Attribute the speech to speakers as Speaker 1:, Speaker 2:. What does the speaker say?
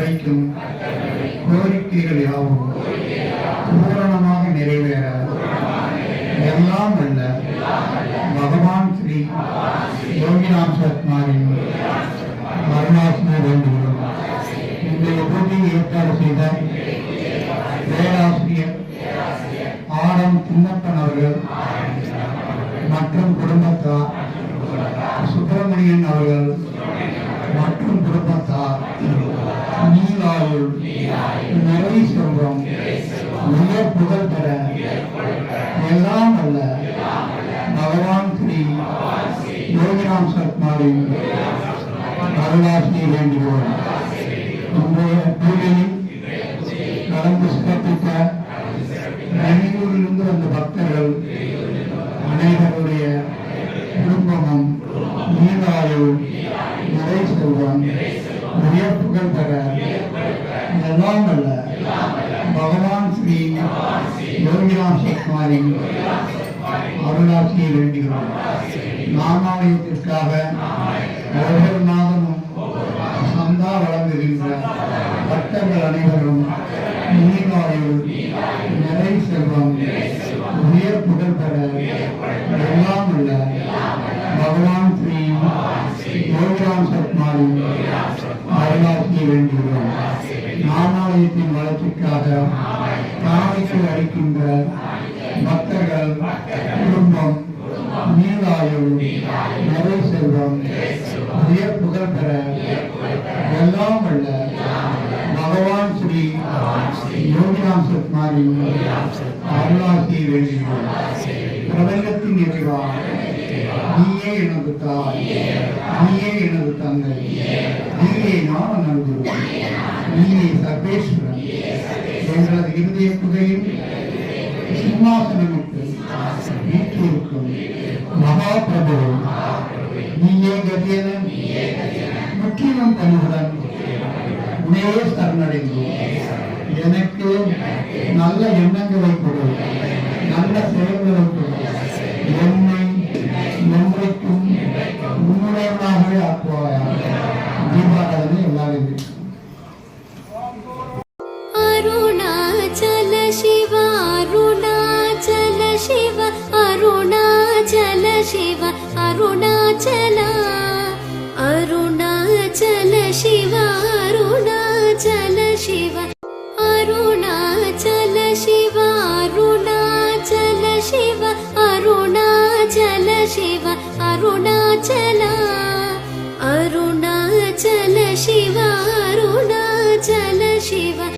Speaker 1: வைக்கும் கோரிக்கைகள் யாவும் பூரணமாக நிறைவேற எல்லாம் அல்ல பகவான் ஸ்ரீ யோகிராம் சத்மாரின் அருளாசினை வேண்டுகிறோம். இன்றைய பூஜையை ஏற்பாடு செய்த பேராசிரியர் ஆடம் சின்னப்பன் அவர்கள் மற்றும் குடும்பத்தார், சுப்பிரமணியன் அவர்கள் மற்றும் குடும்பத்தார் நீலாயுள் நிறை செல்வம் உயர் புகழ் பெற எல்லாம் அல்ல பகவான் ஸ்ரீ யோகிராம் சத்மாரின் அருளாசியை வேண்டுகிறோம். இன்றைய பூஜையில் கலந்து சிறப்பித்த வெளியூரிலிருந்து வந்த பக்தர்கள் அனைவருடைய குடும்பமும் நீராயுள் நிறை செல்வம் உயர் புகழ் பெற எல்லாம் அல்ல பகவான் ஸ்ரீ யோகிராம் சத்மாரின் அருளாசியை வேண்டுகிறோம். நாமாலயத்திற்காக ஒவ்வொரு மாதமும் சந்தா வழங்குகின்ற பக்தர்கள் அனைவரும் நீராயுள் நிறை செல்வம் உயர் புகழ் பெற எல்லாம் அல்ல பகவான் ஸ்ரீ யோகிராம் சத்மாரின் அருளாசியை வேண்டுகிறோம். நாமாலயத்தின் வளர்ச்சிக்காக காணிக்கை அளிக்கின்ற பக்தர்கள் குடும்பம் நீராயுள் நிறை செல்வம் உயர் புகழ் பெற எல்லாம் அல்ல பகவான் ஸ்ரீ யோகிராம் சத்மாரின் அருளாசியை வேண்டுகிறோம். பிரபஞ்சத்தின் இறைவா, நீயே எனது தாய், நீயே எனது தந்தை, நீயே ஞான நல்குரு, நீயே சர்வேஸ்வரன். எங்களது இருதய குகையில் சிம்மாசனமிட்டு வீட்டிற்கும் மகாபிரபு நீயே கதியனன். முற்றிலும் பணிவுடன் உனே சரணடைந்தோம். எனக்கு நல்ல எண்ணங்களை கொடு, நல்ல செயல்களை கொடு. என்னை என்றைக்கும் உன்னுடையவனாகவே ஆக்குவாயாக. தீபாராதனை எல்லாரும்
Speaker 2: அருணாச்சல சிவ அருணாச்சல சிவ அருணாச்சல சிவ அருணாச்சல அருணாச்சல சிவ அருணாச்சல சிவ அருணாச்சல சிவ அருணாச்சல சிவ அருணாச்சல சிவ அருணாச்சல அருணாச்சல சிவ அருணாச்சல சிவ